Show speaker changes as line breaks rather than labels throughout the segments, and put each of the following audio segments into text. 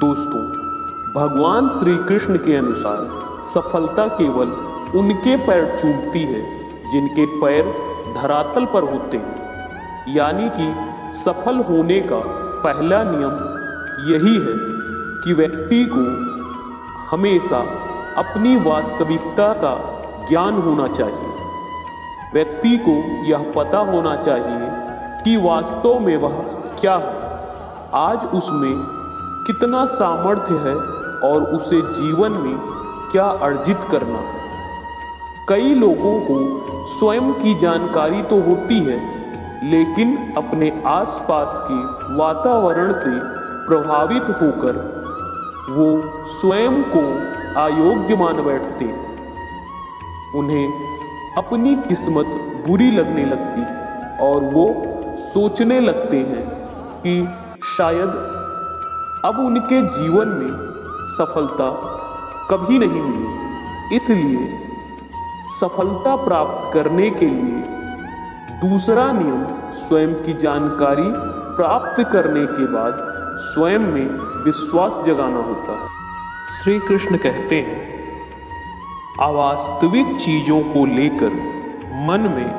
दोस्तों, भगवान श्री कृष्ण के अनुसार सफलता केवल उनके पैर चूमती है जिनके पैर धरातल पर होते हैं। यानी कि सफल होने का पहला नियम यही है कि व्यक्ति को हमेशा अपनी वास्तविकता का ज्ञान होना चाहिए। व्यक्ति को यह पता होना चाहिए कि वास्तव में वह क्या है, आज उसमें कितना सामर्थ्य है और उसे जीवन में क्या अर्जित करना है। कई लोगों को स्वयं की जानकारी तो होती है, लेकिन अपने आसपास के वातावरण से प्रभावित होकर वो स्वयं को अयोग्य मान बैठते हैं। उन्हें अपनी किस्मत बुरी लगने लगती है और वो सोचने लगते हैं कि शायद अब उनके जीवन में सफलता कभी नहीं मिलेगी। इसलिए सफलता प्राप्त करने के लिए दूसरा नियम स्वयं की जानकारी प्राप्त करने के बाद स्वयं में विश्वास जगाना होता है। श्री कृष्ण कहते हैं, अवास्तविक चीजों को लेकर मन में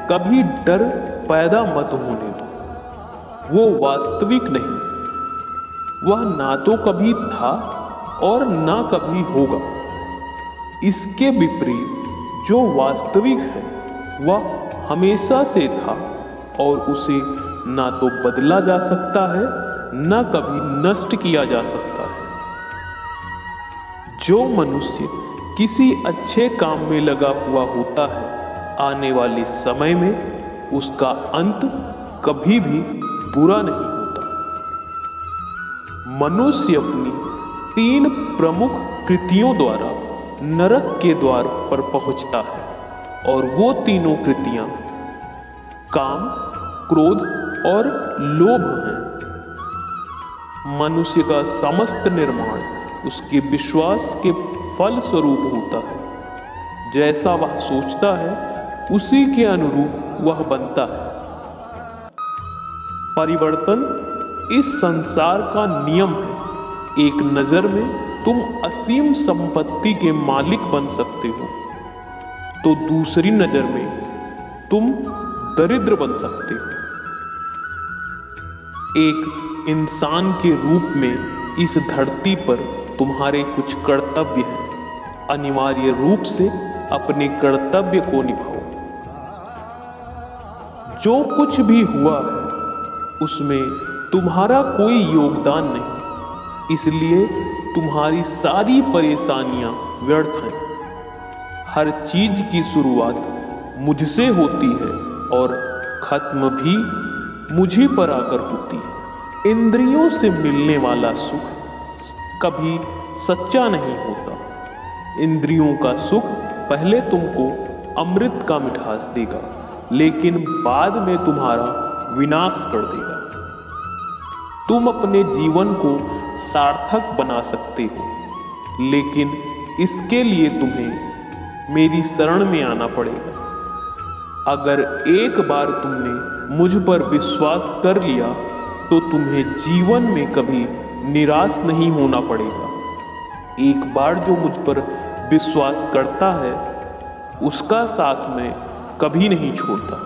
कभी डर पैदा मत होने दो। वो वास्तविक नहीं, वह ना तो कभी था और ना कभी होगा। इसके विपरीत जो वास्तविक है वह हमेशा से था और उसे ना तो बदला जा सकता है ना कभी नष्ट किया जा सकता है। जो मनुष्य किसी अच्छे काम में लगा हुआ होता है, आने वाले समय में उसका अंत कभी भी बुरा नहीं होता। मनुष्य अपनी 3 प्रमुख कृतियों द्वारा नरक के द्वार पर पहुंचता है और वो तीनों कृतियां काम, क्रोध और लोभ हैं। मनुष्य का समस्त निर्माण उसके विश्वास के फल स्वरूप होता है। जैसा वह सोचता है उसी के अनुरूप वह बनता है। परिवर्तन इस संसार का नियम है। एक नजर में तुम असीम संपत्ति के मालिक बन सकते हो, तो दूसरी नजर में तुम दरिद्र बन सकते हो। एक इंसान के रूप में इस धरती पर तुम्हारे कुछ कर्तव्य हैं। अनिवार्य रूप से अपने कर्तव्य को निभाओ। जो कुछ भी हुआ है उसमें तुम्हारा कोई योगदान नहीं, इसलिए तुम्हारी सारी परेशानियां व्यर्थ हैं। हर चीज की शुरुआत मुझसे होती है और खत्म भी मुझे पर आकर होती है। इंद्रियों से मिलने वाला सुख कभी सच्चा नहीं होता। इंद्रियों का सुख पहले तुमको अमृत का मिठास देगा, लेकिन बाद में तुम्हारा विनाश कर देगा। तुम अपने जीवन को सार्थक बना सकते हो, लेकिन इसके लिए तुम्हें मेरी शरण में आना पड़ेगा। अगर एक बार तुमने मुझ पर विश्वास कर लिया तो तुम्हें जीवन में कभी निराश नहीं होना पड़ेगा। एक बार जो मुझ पर विश्वास करता है उसका साथ मैं कभी नहीं छोड़ता।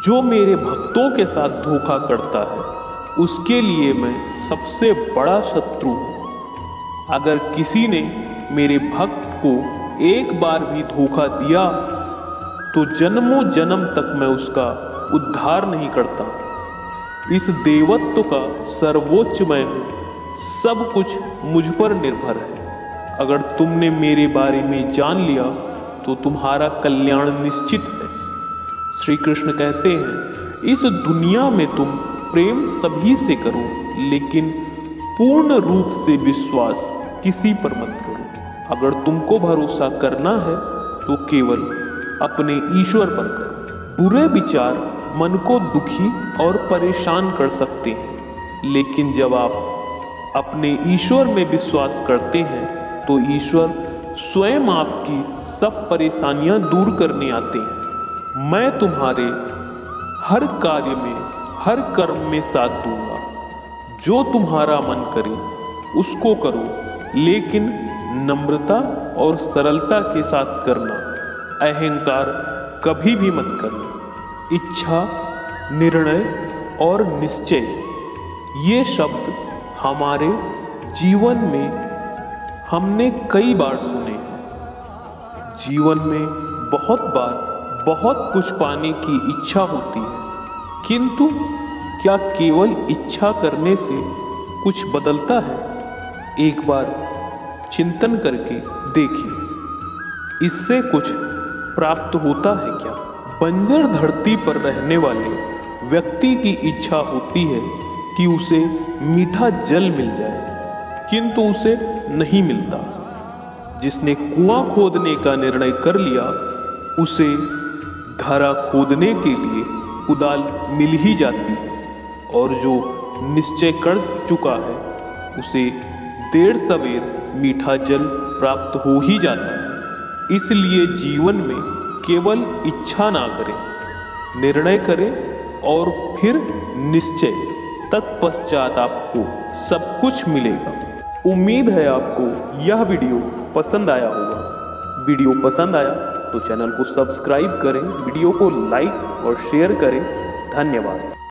जो मेरे भक्तों के साथ धोखा करता है उसके लिए मैं सबसे बड़ा शत्रु हूं। अगर किसी ने मेरे भक्त को एक बार भी धोखा दिया तो जन्मों जन्म तक मैं उसका उद्धार नहीं करता। इस देवत्व का सर्वोच्च मैं हूं। सब कुछ मुझ पर निर्भर है। अगर तुमने मेरे बारे में जान लिया तो तुम्हारा कल्याण निश्चित है। श्री कृष्ण कहते हैं, इस दुनिया में तुम प्रेम सभी से करो, लेकिन पूर्ण रूप से विश्वास किसी पर मत करो। अगर तुमको भरोसा करना है तो केवल अपने ईश्वर पर करो। बुरे विचार मन को दुखी और परेशान कर सकते हैं, लेकिन जब आप अपने ईश्वर में विश्वास करते हैं तो ईश्वर स्वयं आपकी सब परेशानियां दूर करने आते हैं। मैं तुम्हारे हर कार्य में, हर कर्म में साथ दूंगा। जो तुम्हारा मन करे उसको करो, लेकिन नम्रता और सरलता के साथ करना। अहंकार कभी भी मत करना। इच्छा, निर्णय और निश्चय, ये शब्द हमारे जीवन में हमने कई बार सुने हैं। जीवन में बहुत बार बहुत कुछ पाने की इच्छा होती है, किंतु क्या केवल इच्छा करने से कुछ बदलता है? एक बार चिंतन करके देखिए, इससे कुछ प्राप्त होता है क्या? बंजर धरती पर रहने वाले व्यक्ति की इच्छा होती है कि उसे मीठा जल मिल जाए, किंतु उसे नहीं मिलता। जिसने कुआं खोदने का निर्णय कर लिया, उसे धरा खोदने के लिए कुदाल मिल ही जाती है, और जो निश्चय कर चुका है उसे देर सवेर मीठा जल प्राप्त हो ही जाता है। इसलिए जीवन में केवल इच्छा ना करें, निर्णय करें और फिर निश्चय, तत्पश्चात आपको सब कुछ मिलेगा। उम्मीद है आपको यह वीडियो पसंद आया होगा। वीडियो पसंद आया तो चैनल को सब्सक्राइब करें, वीडियो को लाइक और शेयर करें। धन्यवाद।